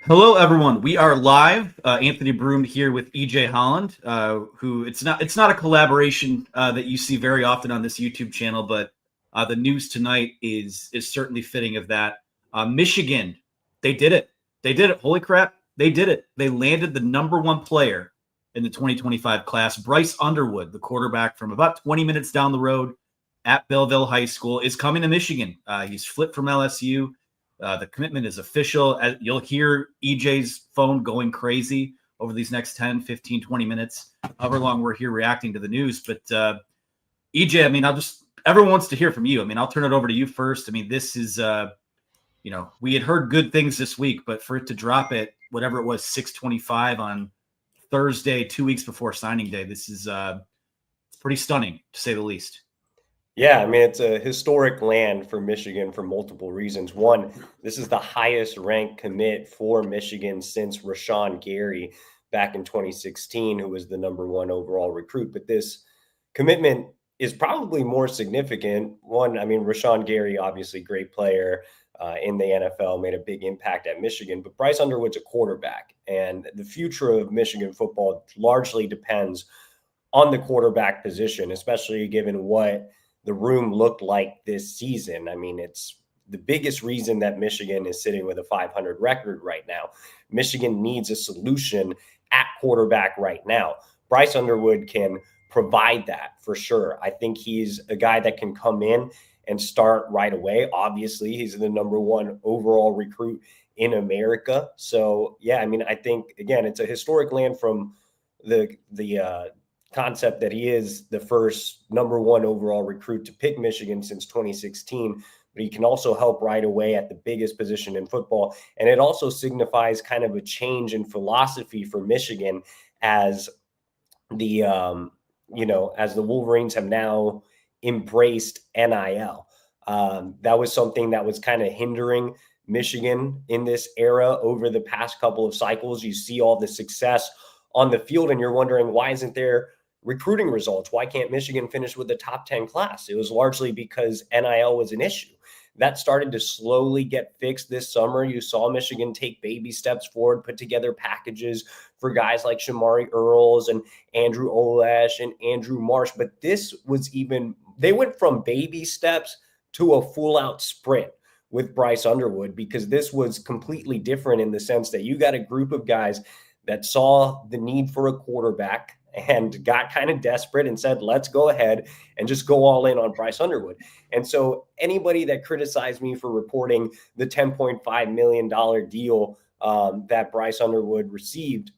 Hello, everyone. We are live. Anthony Broom here with EJ Holland, who it's not a collaboration that you see very often on this YouTube channel, but the news tonight is certainly fitting of that. Michigan, they did it. They did it. Holy crap, they did it. They landed the number one player in the 2025 class. Bryce Underwood, the quarterback from about 20 minutes down the road at Belleville High School, is coming to Michigan. He's flipped from LSU. The commitment is official. You'll hear EJ's phone going crazy over these next 10, 15, 20 minutes, however long we're here reacting to the news. But EJ, I mean, everyone wants to hear from you. I mean, I'll turn it over to you first. I mean, this is, we had heard good things this week, but for it to drop at whatever it was, 6:25 on Thursday, 2 weeks before signing day, this is it's pretty stunning, to say the least. Yeah, I mean, it's a historic land for Michigan for multiple reasons. One, this is the highest ranked commit for Michigan since Rashawn Gary back in 2016, who was the number one overall recruit. But this commitment is probably more significant. One, I mean, Rashawn Gary, obviously great player in the NFL, made a big impact at Michigan. But Bryce Underwood's a quarterback, and the future of Michigan football largely depends on the quarterback position, especially given what the room looked like this season. I mean, it's the biggest reason that Michigan is sitting with a 500 record right now. Michigan needs a solution at quarterback right now. Bryce Underwood can provide that for sure. I think he's a guy that can come in and start right away. Obviously, he's the number one overall recruit in America. So, yeah, I mean, I think, again, it's a historic land from the concept that he is the first number one overall recruit to pick Michigan since 2016, but he can also help right away at the biggest position in football. And it also signifies kind of a change in philosophy for Michigan as the, as the Wolverines have now embraced NIL. That was something that was kind of hindering Michigan in this era over the past couple of cycles. You see all the success on the field and you're wondering, why isn't there recruiting results? Why can't Michigan finish with the top 10 class? It was largely because NIL was an issue. That started to slowly get fixed this summer. You saw Michigan take baby steps forward, put together packages for guys like Shamari Earls and Andrew Olesh and Andrew Marsh. But this was they went from baby steps to a full out sprint with Bryce Underwood, because this was completely different in the sense that you got a group of guys that saw the need for a quarterback and got kind of desperate and said, let's go ahead and just go all in on Bryce Underwood. And so anybody that criticized me for reporting the $10.5 million deal that Bryce Underwood received,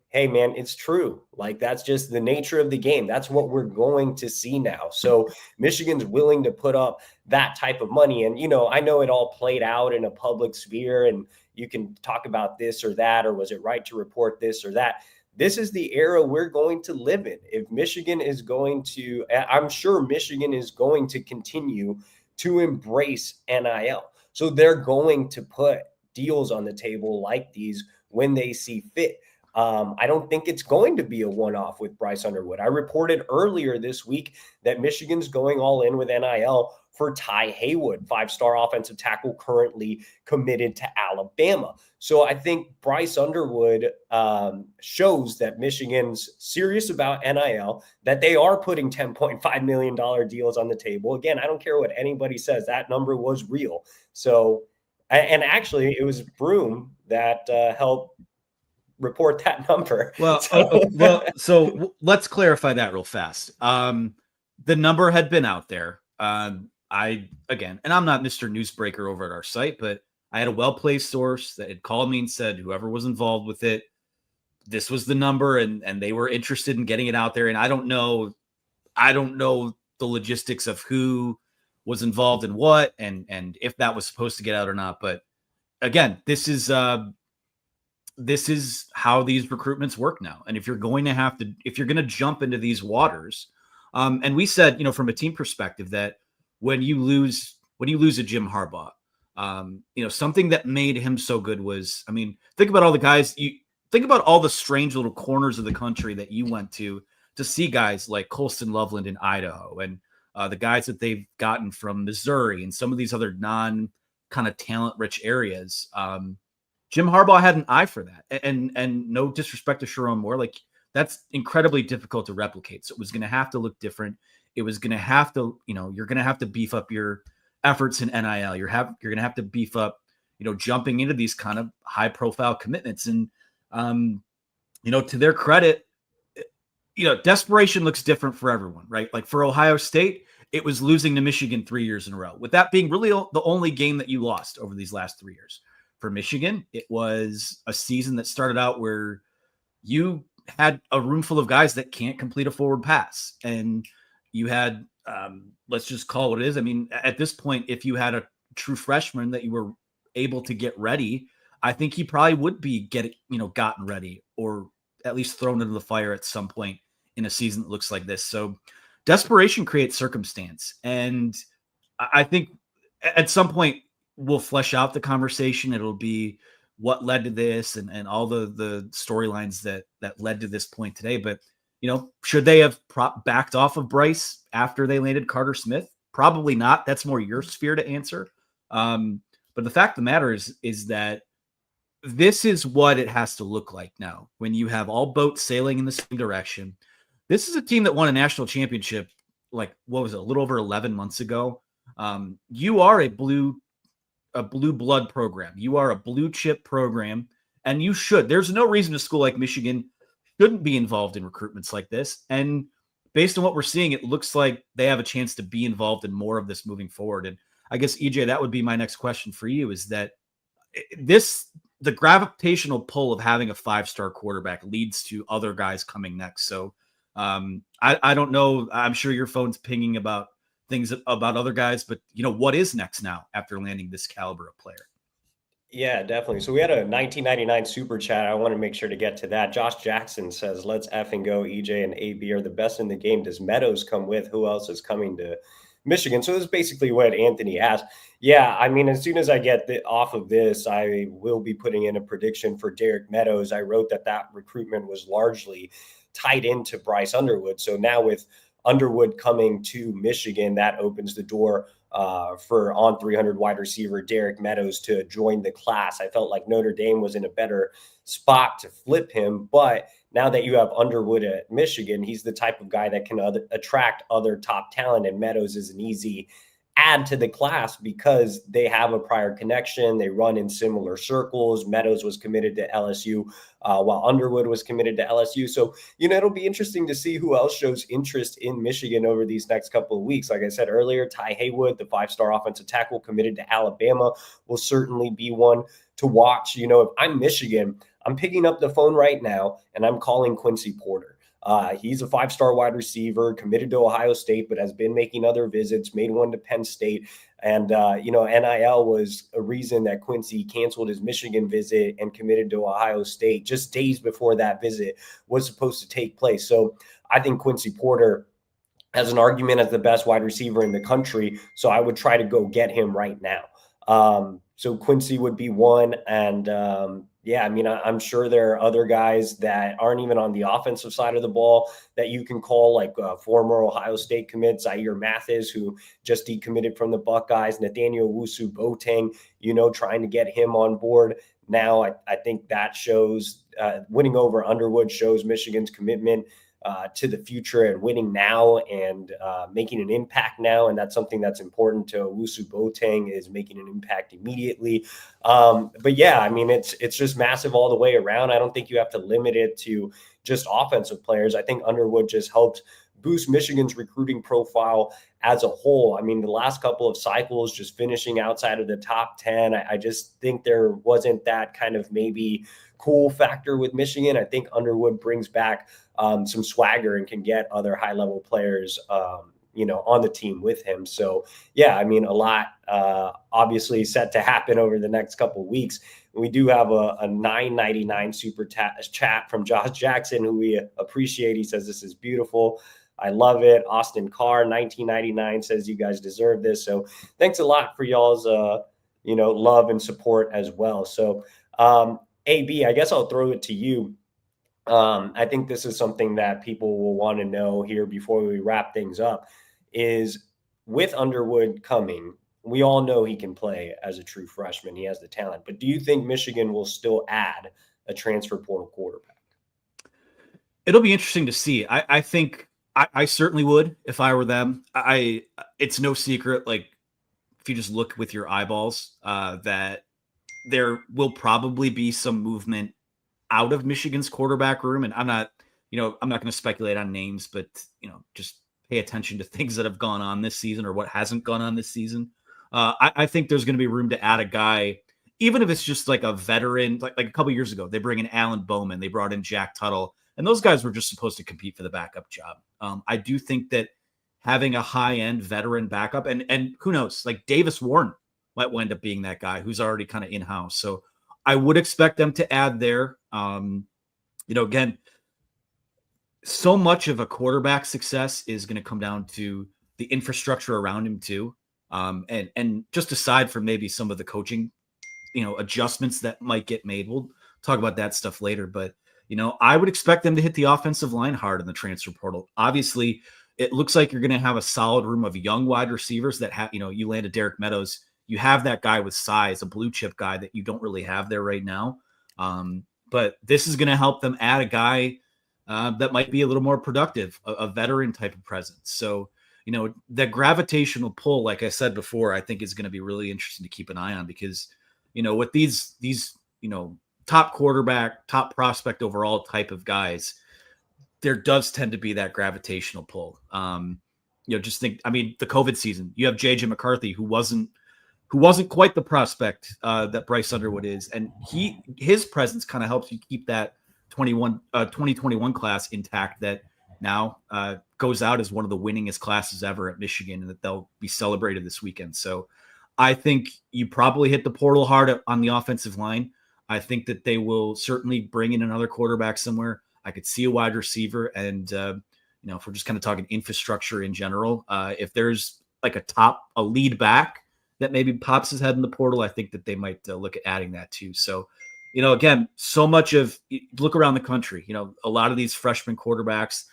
hey, man, it's true. Like, that's just the nature of the game. That's what we're going to see now. So Michigan's willing to put up that type of money. And, I know it all played out in a public sphere and you can talk about this or that, or was it right to report this or that? This is the era we're going to live in. If Michigan is going to, I'm sure Michigan is going to continue to embrace NIL. So they're going to put deals on the table like these when they see fit. I don't think it's going to be a one-off with Bryce Underwood. I reported earlier this week that Michigan's going all in with NIL for Ty Haywood, 5-star offensive tackle currently committed to Alabama. So I think Bryce Underwood shows that Michigan's serious about NIL, that they are putting $10.5 million deals on the table. Again, I don't care what anybody says. That number was real. So, and actually it was Broom that helped report that number. Well, so let's clarify that real fast. The number had been out there. And I'm not Mr. Newsbreaker over at our site, but I had a well-placed source that had called me and said, whoever was involved with it, this was the number, and they were interested in getting it out there. And I don't know the logistics of who was involved in what, and if that was supposed to get out or not. But again, this is how these recruitments work now. And if you're going to jump into these waters, and we said, from a team perspective, that when you lose a Jim Harbaugh, something that made him so good was, think about all the guys, think about all the strange little corners of the country that you went to see guys like Colston Loveland in Idaho, and the guys that they've gotten from Missouri and some of these other non kind of talent rich areas. Jim Harbaugh had an eye for that. And no disrespect to Sharon Moore, like that's incredibly difficult to replicate. So it was going to have to look different. It was going to have to, you're going to have to beef up your efforts in NIL. You're going to have to beef up, jumping into these kind of high profile commitments. And, to their credit, desperation looks different for everyone, right? Like for Ohio State, it was losing to Michigan 3 years in a row, with that being really the only game that you lost over these last 3 years. For Michigan, it was a season that started out where you had a room full of guys that can't complete a forward pass. And you had, let's just call it what it is. I mean, at this point, if you had a true freshman that you were able to get ready, I think he probably would be gotten ready, or at least thrown into the fire at some point in a season that looks like this. So desperation creates circumstance. And I think at some point we'll flesh out the conversation. It'll be what led to this and all the storylines that led to this point today. But, should they have backed off of Bryce after they landed Carter Smith? Probably not. That's more your sphere to answer. But the fact of the matter is that this is what it has to look like now when you have all boats sailing in the same direction. This is a team that won a national championship, like, what was it, a little over 11 months ago. You are a blue blood program. You are a blue chip program, and you should. There's no reason a school like Michigan shouldn't be involved in recruitments like this. And based on what we're seeing, it looks like they have a chance to be involved in more of this moving forward. And I guess, EJ, that would be my next question for you, is that the gravitational pull of having a 5-star quarterback leads to other guys coming next. So I don't know. I'm sure your phone's pinging about things about other guys, but what is next now after landing this caliber of player? Yeah, definitely. So we had a 1999 super chat. I want to make sure to get to that. Josh Jackson says, "Let's effing go. EJ and AB are the best in the game. Does Meadows come with? Who else is coming to Michigan?" So this is basically what Anthony asked. Yeah, I mean, as soon as I get off of this, I will be putting in a prediction for Derrik Meadows. I wrote that recruitment was largely tied into Bryce Underwood. So now with Underwood coming to Michigan, that opens the door for on 300 wide receiver Derrik Meadows to join the class. I felt like Notre Dame was in a better spot to flip him, but now that you have Underwood at Michigan, he's the type of guy that can attract other top talent, and Meadows is an easy add to the class because they have a prior connection. They run in similar circles. Meadows was committed to LSU while Underwood was committed to LSU. So, it'll be interesting to see who else shows interest in Michigan over these next couple of weeks. Like I said earlier, Ty Haywood, the 5-star offensive tackle committed to Alabama, will certainly be one to watch. If I'm Michigan, I'm picking up the phone right now and I'm calling Quincy Porter. He's a 5-star wide receiver, committed to Ohio State, but has been making other visits, made one to Penn State. And, NIL was a reason that Quincy canceled his Michigan visit and committed to Ohio State just days before that visit was supposed to take place. So I think Quincy Porter has an argument as the best wide receiver in the country. So I would try to go get him right now. So Quincy would be one. And I'm sure there are other guys that aren't even on the offensive side of the ball that you can call, like former Ohio State commit Zaire Mathis, who just decommitted from the Buckeyes, Nathaniel Wusu-Boateng, trying to get him on board. Now, I think that shows winning over Underwood shows Michigan's commitment to the future and winning now and making an impact now. And that's something that's important to Wusu-Boateng, is making an impact immediately. But yeah, I mean, it's just massive all the way around. I don't think you have to limit it to just offensive players. I think Underwood just helped boost Michigan's recruiting profile as a whole. I mean, the last couple of cycles, just finishing outside of the top 10, I just think there wasn't that kind of maybe cool factor with Michigan. I think Underwood brings back some swagger and can get other high-level players, on the team with him. So, yeah, I mean, a lot obviously set to happen over the next couple of weeks. We do have a $9.99 super chat from Josh Jackson, who we appreciate. He says, "This is beautiful. I love it." Austin Carr, 1999, says, "You guys deserve this." So thanks a lot for y'all's, love and support as well. So, AB, I guess I'll throw it to you. I think this is something that people will want to know here before we wrap things up, is with Underwood coming, we all know he can play as a true freshman. He has the talent. But do you think Michigan will still add a transfer portal quarterback? It'll be interesting to see. I think I certainly would if I were them. It's no secret, like if you just look with your eyeballs, that there will probably be some movement out of Michigan's quarterback room. And I'm not going to speculate on names, but just pay attention to things that have gone on this season or what hasn't gone on this season. I think there's going to be room to add a guy, even if it's just like a veteran, like a couple years ago, they bring in Alan Bowman, they brought in Jack Tuttle, and those guys were just supposed to compete for the backup job. I do think that having a high-end veteran backup, and who knows, like Davis Warren might wind up being that guy who's already kind of in-house. So I would expect them to add there. Again, so much of a quarterback success is going to come down to the infrastructure around him too. And just aside from maybe some of the coaching, adjustments that might get made, we'll talk about that stuff later. But, I would expect them to hit the offensive line hard in the transfer portal. Obviously, it looks like you're going to have a solid room of young wide receivers that have, you landed Derrik Meadows. You have that guy with size, a blue chip guy that you don't really have there right now. But this is going to help them add a guy that might be a little more productive, a veteran type of presence. So, the gravitational pull, like I said before, I think is going to be really interesting to keep an eye on because, with these top quarterback, top prospect overall type of guys, there does tend to be that gravitational pull. Just think, the COVID season, you have JJ McCarthy, who wasn't quite the prospect that Bryce Underwood is. And his presence kind of helps you keep that 2021 class intact that now goes out as one of the winningest classes ever at Michigan, and that they'll be celebrated this weekend. So I think you probably hit the portal hard on the offensive line. I think that they will certainly bring in another quarterback somewhere. I could see a wide receiver. And, if we're just kind of talking infrastructure in general, if there's like a lead back that maybe pops his head in the portal, I think that they might look at adding that too. So, again, so much of look around the country, a lot of these freshman quarterbacks,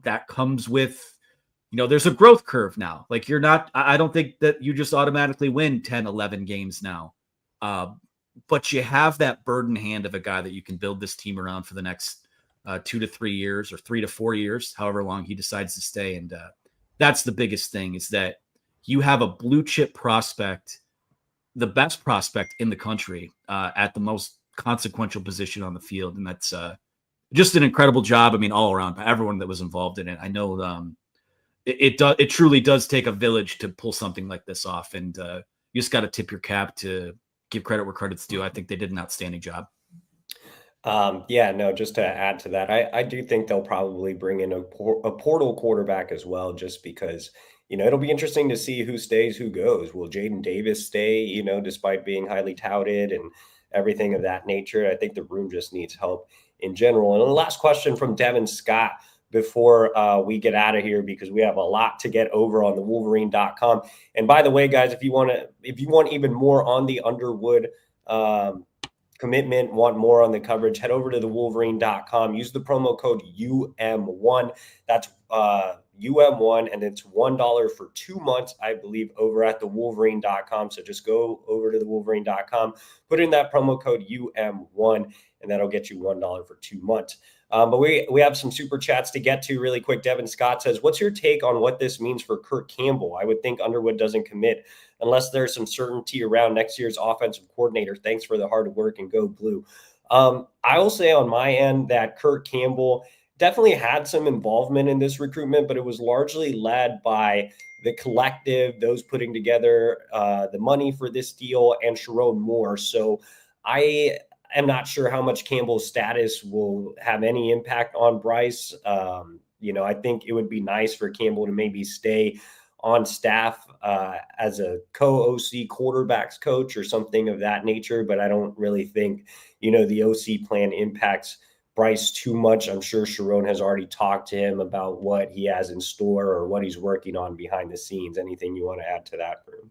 that comes with, there's a growth curve now. Like I don't think that you just automatically win 10, 11 games now. But you have that burden hand of a guy that you can build this team around for the next 2 to 3 years or 3 to 4 years, however long he decides to stay. And that's the biggest thing, is that you have a blue chip prospect, the best prospect in the country at the most consequential position on the field. And that's just an incredible job. All around by everyone that was involved in it. I know it truly does take a village to pull something like this off. And you just got to tip your cap to give credit where credit's due. I think they did an outstanding job. Just to add to that, I do think they'll probably bring in a portal quarterback as well, just because, it'll be interesting to see who stays, who goes. Will Jaden Davis stay, despite being highly touted and everything of that nature? I think the room just needs help in general. And the last question from Devin Scott before we get out of here, because we have a lot to get over on the Wolverine.com. And by the way, guys, if you want even more on the Underwood commitment, want more on the coverage, head over to the Wolverine.com. Use the promo code UM1. That's UM1, and it's $1 for 2 months, I believe, over at the Wolverine.com. So just go over to the Wolverine.com, put in that promo code UM1, and that'll get you $1 for 2 months. But we have some super chats to get to really quick. Devin Scott says, what's your take on what this means for Kurt Campbell? I would think Underwood doesn't commit unless there's some certainty around next year's offensive coordinator. Thanks for the hard work and go blue. I will say on my end that Kurt Campbell definitely had some involvement in this recruitment, but it was largely led by the collective, those putting together the money for this deal, and Sharon Moore. So I am not sure how much Campbell's status will have any impact on Bryce. I think it would be nice for Campbell to maybe stay on staff as a co-OC quarterbacks coach or something of that nature, but I don't really think, the OC plan impacts Bryce too much. I'm sure Sharon has already talked to him about what he has in store or what he's working on behind the scenes. Anything you want to add to that, Bruce?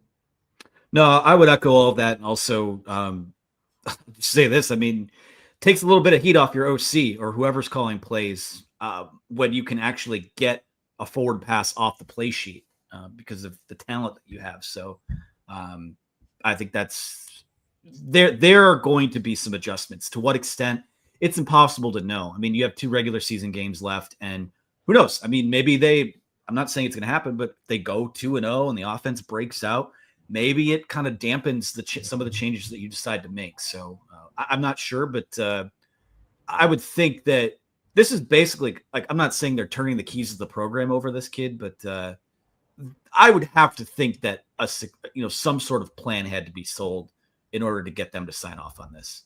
No, I would echo all of that. And also say this, takes a little bit of heat off your OC or whoever's calling plays when you can actually get a forward pass off the play sheet. because of the talent that you have. So I think there are going to be some adjustments. To what extent, it's impossible to know. I mean, you have 2 regular season games left, and who knows? I mean, maybe I'm not saying it's going to happen, but they go 2-0 and the offense breaks out. Maybe it kind of dampens some of the changes that you decide to make. So I'm not sure, but I would think that this is basically, like, I'm not saying they're turning the keys of the program over this kid, but I would have to think that some sort of plan had to be sold in order to get them to sign off on this.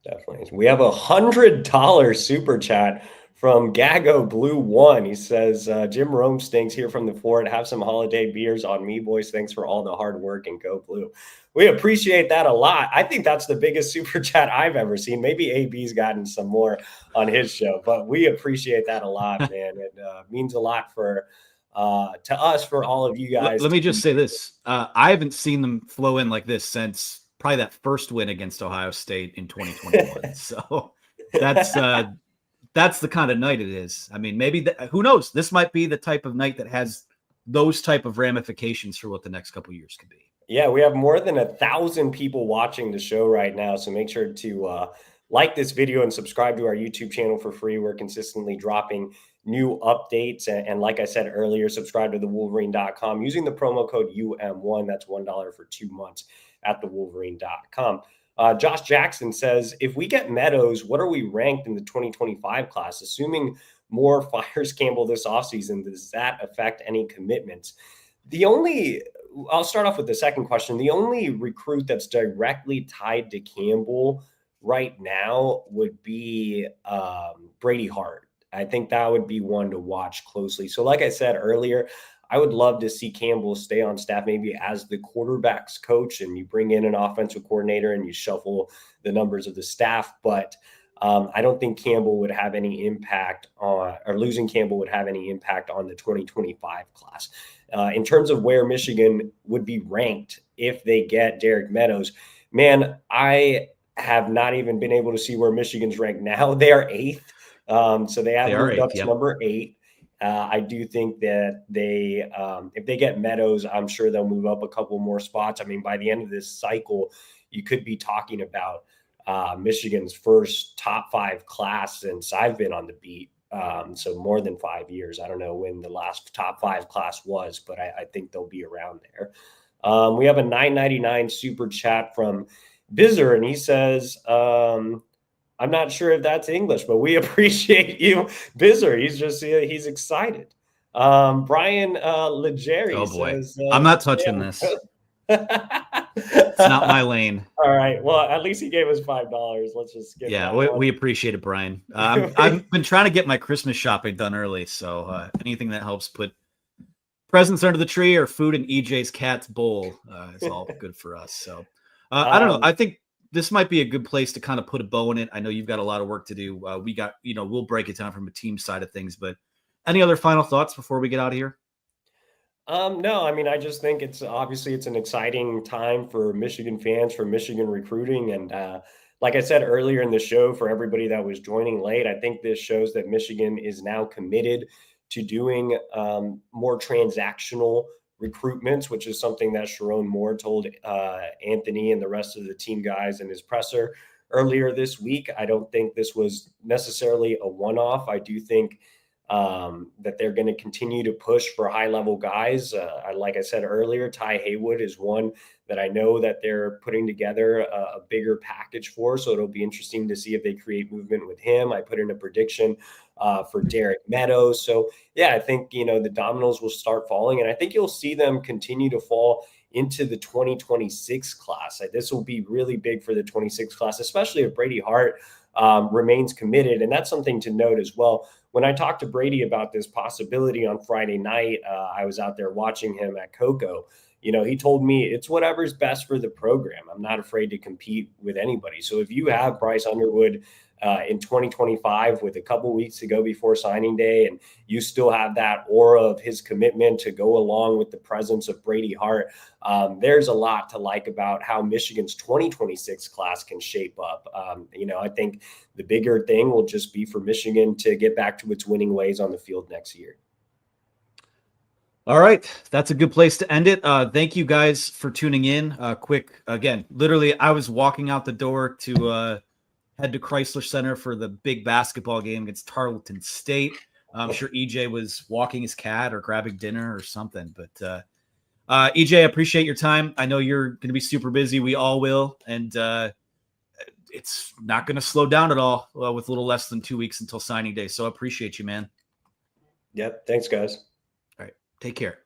Definitely. We have $100 super chat from Gago Blue One. He says, Jim Rome stinks here from the fort. Have some holiday beers on me, boys. Thanks for all the hard work, and go Blue. We appreciate that a lot. I think that's the biggest super chat I've ever seen. Maybe AB's gotten some more on his show, but we appreciate that a lot, man. It means a lot to us, for all of you guys. Let me just say this. I haven't seen them flow in like this since probably that first win against Ohio State in 2021. So that's the kind of night it is. I mean, maybe who knows? This might be the type of night that has those type of ramifications for what the next couple of years could be. Yeah, we have more than 1,000 people watching the show right now. So make sure to like this video and subscribe to our YouTube channel for free. We're consistently dropping new updates. And like I said earlier, subscribe to thewolverine.com using the promo code UM1. That's $1 for 2 months at thewolverine.com. Josh Jackson says, if we get Meadows, what are we ranked in the 2025 class? Assuming Moore fires Campbell this offseason, does that affect any commitments? I'll start off with the second question. The only recruit that's directly tied to Campbell right now would be Brady Hart. I think that would be one to watch closely. So like I said earlier, I would love to see Campbell stay on staff, maybe as the quarterback's coach, and you bring in an offensive coordinator and you shuffle the numbers of the staff. But I don't think Campbell would have any impact losing Campbell would have any impact on the 2025 class. In terms of where Michigan would be ranked if they get Derrik Meadows, man, I have not even been able to see where Michigan's ranked now. They are 8th. So they have moved up to number 8. I do think that if they get Meadows, I'm sure they'll move up a couple more spots. I mean, by the end of this cycle, you could be talking about Michigan's first top 5 class since I've been on the beat. So more than 5 years. I don't know when the last top 5 class was, but I think they'll be around there. We have a $9.99 super chat from Bizzer, and he says, I'm not sure if that's English, but we appreciate you, Bizzer. He's excited. Brian Legeri says, I'm not touching this. It's not my lane. All right. Well, at least he gave us $5. Let's just skip that one. We appreciate it, Brian. I've been trying to get my Christmas shopping done early, so anything that helps put presents under the tree or food in EJ's cat's bowl is all good for us. So I don't know. I think this might be a good place to kind of put a bow in it. I know you've got a lot of work to do. We'll break it down from a team side of things, but any other final thoughts before we get out of here? No, I mean, I just think it's an exciting time for Michigan fans, for Michigan recruiting. And like I said earlier in the show, for everybody that was joining late, I think this shows that Michigan is now committed to doing more transactional recruitments, which is something that Sharon Moore told Anthony and the rest of the team guys in his presser earlier this week. I don't think this was necessarily a one-off. I do think that they're going to continue to push for high-level guys. Like I said earlier, Ty Haywood is one that I know that they're putting together a bigger package for, so it'll be interesting to see if they create movement with him. I put in a prediction for Derrik Meadows. So, yeah, I think, the dominoes will start falling, and I think you'll see them continue to fall into the 2026 class. This will be really big for the 26 class, especially if Brady Hart remains committed. And that's something to note as well. When I talked to Brady about this possibility on Friday night, I was out there watching him at Coco. He told me it's whatever's best for the program. I'm not afraid to compete with anybody. So if you have Bryce Underwood in 2025 with a couple weeks to go before signing day, and you still have that aura of his commitment to go along with the presence of Brady Hart, there's a lot to like about how Michigan's 2026 class can shape up. I think the bigger thing will just be for Michigan to get back to its winning ways on the field next year. All right, that's a good place to end it. Thank you guys for tuning in. Quick, again, literally, I was walking out the door to head to Chrysler Center for the big basketball game against Tarleton State. I'm sure EJ was walking his cat or grabbing dinner or something. But EJ, I appreciate your time. I know you're going to be super busy. We all will. And it's not going to slow down at all with a little less than 2 weeks until signing day. So I appreciate you, man. Yep. Thanks, guys. All right. Take care.